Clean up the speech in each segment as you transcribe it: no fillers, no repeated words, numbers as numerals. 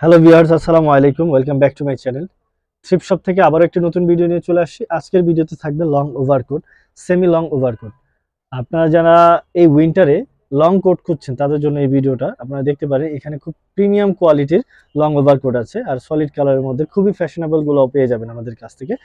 Hello viewers, আসসালামু আলাইকুম। Welcome back to my channel. Thrift shop থেকে আবারও একটি নতুন ভিডিও নিয়ে চলে আসছি। আজকের ভিডিওতে থাকবে long overcoat, semi long overcoat. আপনারা যারা এই উইন্টারে লং কোট খুঁজছেন তাদের জন্য এই ভিডিওটা। আপনারা দেখতে পারেন এখানে খুব প্রিমিয়াম কোয়ালিটির লং ওভারকোট আছে, আর সলিড কালারের মধ্যে খুবই ফ্যাশনেবল গুলোও পেয়ে যাবেন আমাদের কাছ থেকে।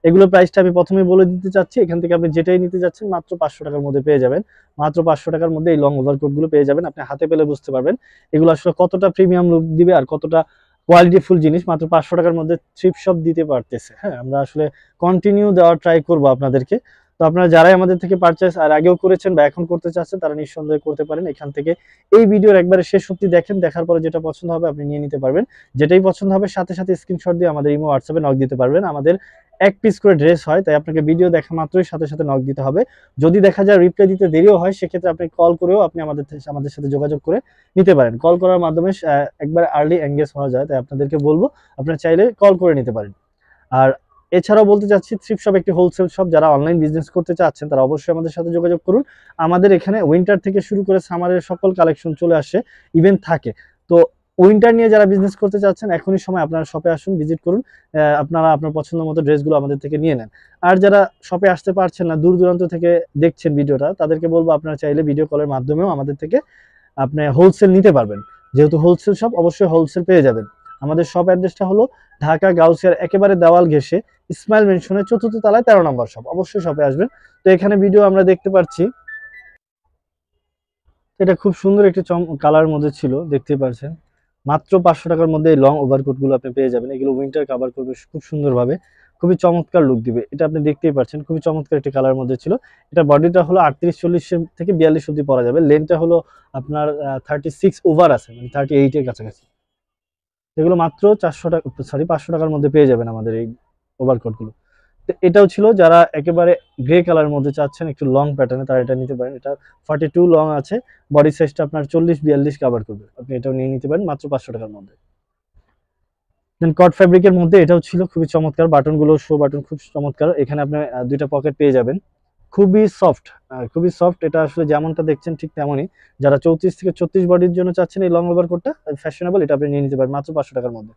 এগুলোর প্রাইসটা আমি প্রথমেই বলে দিতে চাচ্ছি। এখান থেকে আপনি যেটাই নিতে যাচ্ছেন মাত্র 500 টাকার মধ্যে পেয়ে যাবেন। মাত্র 500 টাকার মধ্যে এই লং ওভারকোটগুলো পেয়ে যাবেন। আপনি হাতে পেলে বুঝতে পারবেন এগুলো আসলে কতটা প্রিমিয়াম লুক দিবে আর কতটা কোয়ালিটিফুল জিনিস মাত্র 500 টাকার মধ্যে থ্রিফট শপ দিতে পারতেছে। হ্যাঁ, আমরা আসলে কন্টিনিউ দেওয়ার ট্রাই করব আপনাদেরকে। তো আপনারা যারাই আমাদের থেকে পারচেজ আর আগেও করেছেন বা এখন করতে চাচ্ছেন তারা নিঃসন্দেহে করতে পারেন। এখান থেকে এই ভিডিওর একবারে শেষ অবধি দেখেন, দেখার পরে যেটা পছন্দ হবে আপনি নিয়ে নিতে পারবেন। যেটাই পছন্দ হবে সাথে সাথে স্ক্রিনশট দিয়ে আমাদের ইমো হোয়াটসঅ্যাপে নক দিতে পারবেন। আমাদের এক পিস করে ড্রেস হয়, তাই আপনাকে ভিডিও দেখা মাত্রই সাথে সাথে নক দিতে হবে। যদি দেখা যায় রিপ্লাই দিতে দেরিও হয় সেক্ষেত্রে আপনি কল করেও আপনি আমাদের সাথে যোগাযোগ করে নিতে পারেন। কল করার মাধ্যমে একবার আর্লি এঙ্গেজ হওয়া যায়, তাই আপনাদেরকে বলবো আপনারা চাইলে কল করে নিতে পারেন। আর এছাড়াও বলতে চাচ্ছি থ্রিফট শপ একটি হোলসেল শপ। যারা অনলাইন বিজনেস করতে চাচ্ছেন তারা অবশ্যই আমাদের সাথে যোগাযোগ করুন। আমাদের এখানে উইন্টার থেকে শুরু করে সামারের সকল কালেকশন চলে আসে, ইভেন্ট থাকে। তো উইন্টার নিয়ে যারা বিজনেস করতে চাচ্ছেন এখনই সময়, আপনারা শপে আসুন, ভিজিট করুন। আপনারা আপনার পছন্দ মতো ড্রেসগুলো আমাদের থেকে নিয়ে নেন। আর যারা শপে আসতে পারছেন না, দূর দূরান্ত থেকে দেখছেন ভিডিওটা, তাদেরকে বলবো আপনারা চাইলে ভিডিও কলের মাধ্যমেও আমাদের থেকে আপনি হোলসেল নিতে পারবেন। যেহেতু হোলসেল শপ, অবশ্যই হোলসেল পেয়ে যাবেন। আমাদের শপ অ্যাড্রেসটা হলো ঢাকা গাউসিয়ার একেবারে দেওয়াল ঘেঁষে ইসমাইল মেনশনের ৪র্থ তলায় ১৩ নম্বর শপ। অবশ্যই শপে আসবেন। তো এখানে ভিডিও আমরা দেখতে পাচ্ছি, এটা খুব সুন্দর একটি কালার মধ্যে ছিল, দেখতে পাচ্ছেন। মাত্র 500 টাকার মধ্যে এই লং ওভারকোট গুলো আপনি পেয়ে যাবেন। এগুলো উইন্টার কভার করবে খুব সুন্দরভাবে, খুবই চমৎকার লুক দিবে। এটা আপনি দেখতেই পাচ্ছেন, খুবই চমৎকার একটি কালার মধ্যে ছিল। এটা বডিটা হলো 38-40 থেকে 42 অব্দি পরা যাবে। লেন্থটা হলো আপনার 36 ওভার আছে, মানে 38 এর কাছাকাছি। এগুলো মাত্র 500 টাকার মধ্যে পেয়ে যাবেন আমাদের এই ওভারকোট গুলো। তো এটাও ছিল, যারা একেবারে গ্রে কালারের মধ্যে চাচ্ছেন একটু লং প্যাটার্নে তারা এটা নিতে পারেন। এটা 42 লং আছে, বডি সাইজটা আপনার 40-42 কভার করবে। আপনি এটাও নিয়ে নিতে পারেন মাত্র 500 টাকার মধ্যে। দেন কট ফ্যাব্রিকের মধ্যে এটাও ছিল খুবই চমৎকার। বাটন গুলো শো বাটন খুব চমৎকার। এখানে আপনি দুইটা পকেট পেয়ে যাবেন। খুবই সফট, খুবই সফট। এটা আসলে যেমনটা দেখছেন ঠিক তেমনই। যারা 34 থেকে 36 বডির জন্য চাচ্ছেন এই লং ওভারকোটটা ফ্যাশনেবল, এটা আপনি নিয়ে নিতে পারেন মাত্র 500 টাকার মধ্যে।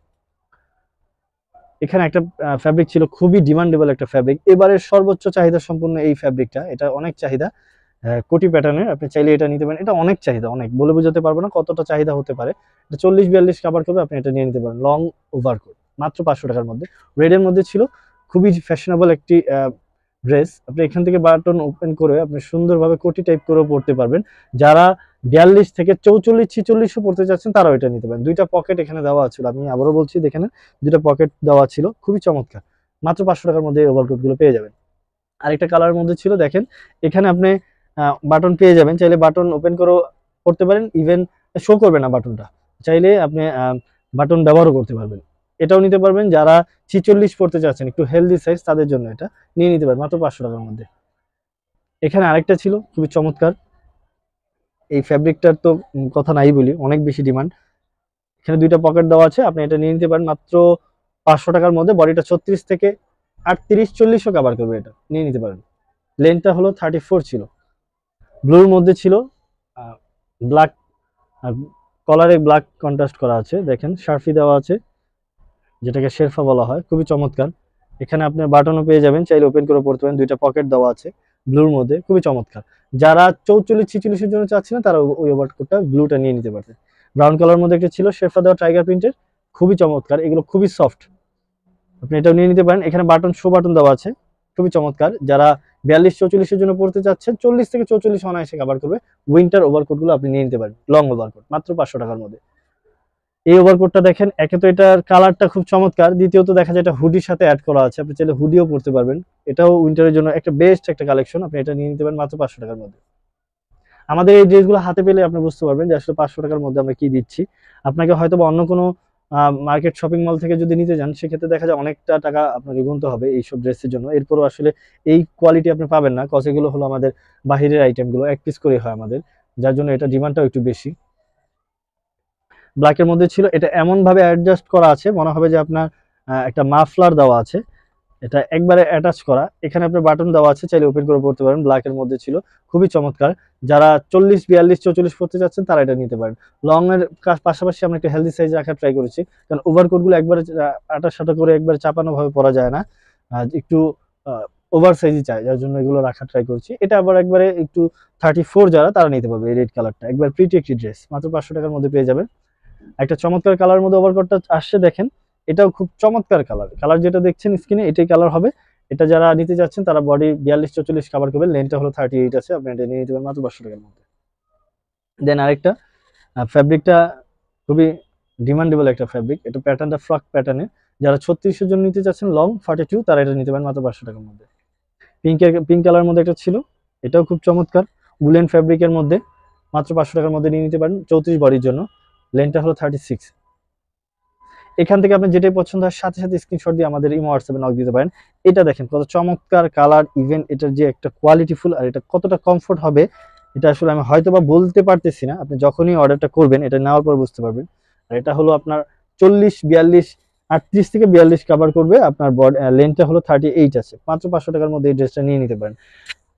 এখানে একটা ফ্যাব্রিক ছিল, খুবই ডিমান্ডেবল একটা ফ্যাব্রিক, এবারের সর্বোচ্চ চাহিদা সম্পূর্ণ এই ফ্যাব্রিকটা। এটা অনেক চাহিদা, কোটি প্যাটার্নের। আপনি চাইলে এটা নিতে পারেন। এটা অনেক চাহিদা, অনেক বলে বোঝাতে পারবো না কতটা চাহিদা হতে পারে। এটা 40-42 কাভার করবে, আপনি এটা নিয়ে নিতে পারেন লং ওভারকোট মাত্র 500 টাকার মধ্যে। রেডের মধ্যে ছিল, খুবই ফ্যাশনেবল একটি ড্রেস। আপনি এখান থেকে বাটন ওপেন করে আপনি সুন্দরভাবে কোটি টাইপ করেও পড়তে পারবেন। যারা 42 থেকে 44-46 পড়তে চাচ্ছেন তারাও এটা নিতে পারেন। দুইটা পকেট এখানে দেওয়া ছিল, আমি আবারও বলছি দেখেন, দুইটা পকেট দেওয়া ছিল, খুবই চমৎকার। মাত্র 500 টাকার মধ্যে এই ওভারকোট গুলো পেয়ে যাবেন। আরেকটা কালারের মধ্যে ছিল, দেখেন এখানে আপনি বাটন পেয়ে যাবেন। চাইলে বাটন ওপেন করেও করতে পারেন, ইভেন শো করবে না বাটনটা। চাইলে আপনি বাটন ব্যবহারও করতে পারবেন। এটাও নিতে পারবেন। যারা 46 পড়তে চাচ্ছেন, একটু হেলদি সাইজ, তাদের জন্য এটা নিয়ে নিতে পারেন মাত্র 500 টাকার মধ্যে। এখানে আরেকটা ছিল খুবই চমৎকার। এই ফ্যাব্রিকটার তো কথা নাই বলি, অনেক বেশি ডিমান্ড। এখানে দুইটা পকেট দেওয়া আছে, আপনি এটা নিয়ে নিতে পারেন মাত্র 500 টাকার মধ্যে। বডিটা 36 থেকে 38-40ও কভার করবে, এটা নিয়ে নিতে পারেন। লেন্থটা হলো 34 ছিল। ব্লুর মধ্যে ছিল, ব্ল্যাক কলারে ব্ল্যাক কন্ট্রাস্ট করা আছে। দেখেন শার্ফি দেওয়া আছে, যেটাকে শেরফা বলা হয়, খুবই চমৎকার। এখানে আপনি বাটনও পেয়ে যাবেন, চাইলে ওপেন করে পড়তে পারেন। দুইটা পকেট দেওয়া আছে ব্লুর মধ্যে, খুবই চমৎকার। যারা 44-46 জন্য চাচ্ছিলেন তারা ওই ওভারকোটটা ব্লুটা নিয়ে নিতে পারতেন। ব্রাউন কালার মধ্যে একটা ছিল শেরফা দেওয়া টাইগার প্রিন্টের, খুবই চমৎকার। এগুলো খুবই সফট, আপনি এটাও নিয়ে নিতে পারেন। এখানে বাটন শো বাটন দেওয়া আছে, খুবই চমৎকার। যারা 42-44 জন্য পড়তে চাচ্ছেন, 40 থেকে 44 অনায়াসে কভার করবে। উইন্টার ওভারকোট গুলো আপনি নিয়ে নিতে পারেন লং ওভারকোট মাত্র 500 টাকার মধ্যে। এই ওভারকোটটা দেখেন, একে তো এটার কালারটা খুব চমৎকার, দ্বিতীয়ত দেখা যায় এটা হুডির সাথে অ্যাড করা আছে। আপনি চাইলে হুডিও পড়তে পারবেন। এটাও উইন্টারের জন্য একটা বেস্ট একটা কালেকশন, আপনি এটা নিয়ে নিতে পারেন মাত্র 500 টাকার মধ্যে। আমাদের এই ড্রেসগুলো হাতে পেলে আপনি বুঝতে পারবেন যে আসলে 500 টাকার মধ্যে আমরা কি দিচ্ছি। আপনাকে হয়তো বা অন্য কোনো মার্কেট শপিং মল থেকে যদি নিতে যান, সেক্ষেত্রে দেখা যায় অনেকটা টাকা আপনাকে গুনতে হবে এইসব ড্রেসের জন্য। এরপরও আসলে এই কোয়ালিটি আপনি পাবেন না, কজ এগুলো হলো আমাদের বাহিরের আইটেমগুলো, এক পিস করে হয় আমাদের, যার জন্য এটা ডিমান্ডটাও একটু বেশি। ব্ল্যাকের মধ্যে ছিল, এটা এমন ভাবে অ্যাডজাস্ট করা আছে মনে হবে যে আপনার একটা মাফলার দেওয়া আছে। এটা একবারে অ্যাটাচ করা, এখানে আপনার বাটন দেওয়া আছে, চাইলে ওপেন করে পড়তে পারেন। ব্ল্যাক এর মধ্যে ছিল, খুবই চমৎকার। যারা 40, 42, 44 পড়তে যাচ্ছেন তারা এটা নিতে পারেন। লং এর পাশাপাশি আমরা একটু হেলদি সাইজ রাখার ট্রাই করেছি, কারণ ওভারকোট গুলো একবারে আটা সাটা করে একবারে চাপানো ভাবে পরা যায় না, একটু ওভার সাইজই চাই, যার জন্য এগুলো রাখার ট্রাই করছি। এটা আবার একবারে একটু 34 যারা তারা নিতে পারবে। এই রেড কালারটা একবার প্রিটি একটি ড্রেস, মাত্র 500 টাকার মধ্যে পেয়ে যাবেন। একটা চমৎকার কালার মধ্যে ওভারকোটটা আসছে দেখেন, এটাও খুব চমৎকার কালার। কালার যেটা দেখছেন স্ক্রিনে এটাই কালার হবে। এটা যারা নিতে যাচ্ছেন তারা বডি 42, 44 কভার করবে। লেন্থটা হলো 38 আছে, আপনি এটা নিয়ে নিতে পারেন মাত্র 500 টাকার মধ্যে। দেন আরেকটা ফ্যাব্রিকটা খুবই ডিমান্ডেবল একটা ফ্যাব্রিক, এটা প্যাটার্নটা ফ্রক প্যাটার্নে। যারা 36 এর জন্য নিতে চাচ্ছেন লং 42, তারা এটা নিতে পারেন মাত্র 500 টাকার মধ্যে। পিঙ্ক কালার মধ্যে একটা ছিল, এটাও খুব চমৎকার, উলেন ফ্যাব্রিকের মধ্যে, মাত্র 500 টাকার মধ্যে নিয়ে নিতে পারেন 34 বডির জন্য। লেন্থটা হলো 36। এখান থেকে আপনি যেটাই পছন্দ হয় সাথে সাথে স্ক্রিনশট দিয়ে আমাদের ইমো হোয়াটসঅ্যাপে নক দিতে পারেন। এটা দেখেন কত চমৎকার কালার, ইভেন এটার যে একটা কোয়ালিটিফুল আর এটা কতটা কমফোর্ট হবে, এটা আসলে আমি হয়তোবা বলতে পারতেছি না। আপনি যখনই অর্ডারটা করবেন এটা নেওয়ার পর বুঝতে পারবেন। আর এটা হলো আপনার 40, 42, 38 থেকে 42 কভার করবে। আপনার লেন্থটা হলো 38 আছে, মাত্র 500 টাকার মধ্যে এই ড্রেসটা নিয়ে নিতে পারেন।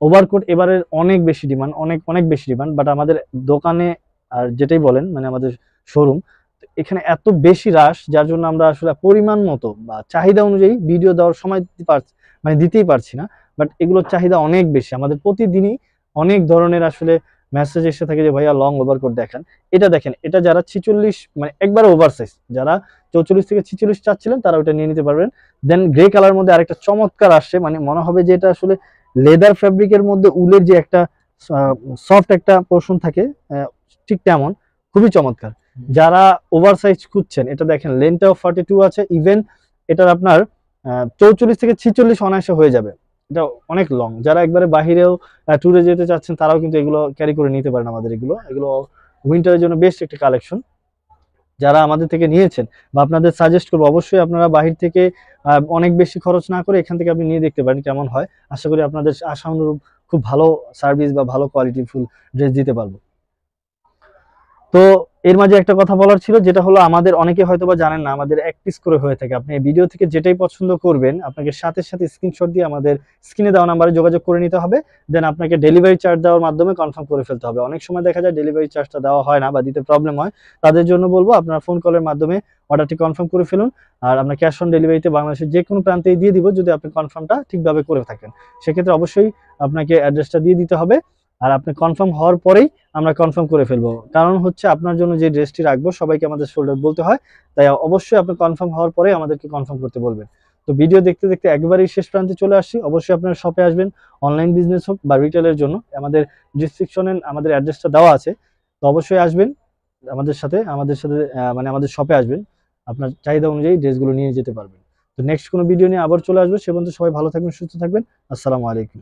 ওভারকোট এবারের অনেক বেশি ডিমান্ড, অনেক অনেক বেশি ডিমান্ড, বাট আমাদের দোকানে আর যেটাই বলেন মানে আমাদের শোরুম এখানে এত বেশি রাশ, যার জন্য আমরা আসলে পরিমাণ মতো বা চাহিদা অনুযায়ী ভিডিও দেওয়ার সময় মানে দিতেই পারছি না। বাট এগুলোর চাহিদা অনেক বেশি, আমাদের প্রতিদিনই অনেক ধরনের আসলে মেসেজ এসে থাকে যে ভাইয়া লং ওভারকোট দেখান। এটা দেখেন, এটা যারা 46 মানে একবারে ওভার সাইজ, যারা 44 থেকে 46 চাচ্ছিলেন তারা ওটা নিয়ে নিতে পারবেন। দেন গ্রে কালার মধ্যে আরেকটা চমৎকার আসছে, মানে মনে হবে যে এটা আসলে লেদার ফ্যাব্রিকের মধ্যে উলের যে একটা সফট একটা পোর্শন থাকে, ঠিক তেমন, খুবই চমৎকার। যারা ওভার সাইজ খুঁজছেন, এটা দেখেন লেন্থটাও 42 আছে, ইভেন এটার আপনার 44 থেকে 46 অনায়াসে হয়ে যাবে। এটা অনেক লং। যারা একবারে বাহিরেও ট্যুরে যেতে চাচ্ছেন তারাও কিন্তু এগুলো ক্যারি করে নিতে পারেন। আমাদের এগুলো এগুলো উইন্টারের জন্য বেস্ট একটা কালেকশন। যারা আমাদের থেকে নিয়েছেন বা আপনাদের সাজেস্ট করবো, অবশ্যই আপনারা বাহির থেকে অনেক বেশি খরচ না করে এখান থেকে আপনি নিয়ে দেখতে পারেন কেমন হয়। আশা করি আপনাদের আশা অনুরূপ খুব ভালো সার্ভিস বা ভালো কোয়ালিটি ফুল ড্রেস দিতে পারবো। তো এর মাঝে একটা কথা বলার ছিল, যেটা হলো আমাদের অনেকে হয়তোবা জানেন না, আমাদের এক পিস করে হয়ে থাকে। আপনি এই ভিডিও থেকে যেটাই পছন্দ করবেন আপনাকে সাথে সাথে স্ক্রিনশট দিয়ে আমাদের স্ক্রিনে দেওয়া নাম্বারে যোগাযোগ করে নিতে হবে। দেন আপনাকে ডেলিভারি চার্জ দেওয়ার মাধ্যমে কনফার্ম করে ফেলতে হবে। অনেক সময় দেখা যায় ডেলিভারি চার্জটা দেওয়া হয় না বা দিতে প্রবলেম হয়, তাদের জন্য বলবো আপনারা ফোন কলের মাধ্যমে অর্ডারটি কনফার্ম করে ফেলুন। আর আমরা ক্যাশ অন ডেলিভারিতে বাংলাদেশের যে কোনো প্রান্তেই দিয়ে দিব, যদি আপনি কনফার্মটা ঠিকভাবে করে থাকেন। সেক্ষেত্রে অবশ্যই আপনাকে অ্যাড্রেসটা দিয়ে দিতে হবে। আর আপনি কনফার্ম হওয়ার পরেই আমরা কনফার্ম করে ফেলবো, কারণ হচ্ছে আপনার জন্য যে ড্রেসটি রাখবো সবাইকে আমাদের শোল্ডার বলতে হয়, তাই অবশ্যই আপনি কনফার্ম হওয়ার পরে আমাদেরকে কনফার্ম করতে বলবেন। তো ভিডিও দেখতে দেখতে একবারেই শেষ প্রান্তে চলে আসছি। অবশ্যই আপনারা শপে আসবেন, অনলাইন বিজনেস হোক বা রিটেলের জন্য। আমাদের ডিসক্রিপশনে আমাদের অ্যাড্রেসটা দেওয়া আছে, তো অবশ্যই আসবেন আমাদের সাথে মানে আমাদের শপে আসবেন, আপনার চাহিদা অনুযায়ী ড্রেসগুলো নিয়ে যেতে পারবেন। তো নেক্সট কোনো ভিডিও নিয়ে আবার চলে আসবে। সে পর্যন্ত সবাই ভালো থাকবেন, সুস্থ থাকবেন। আসসালামু আলাইকুম।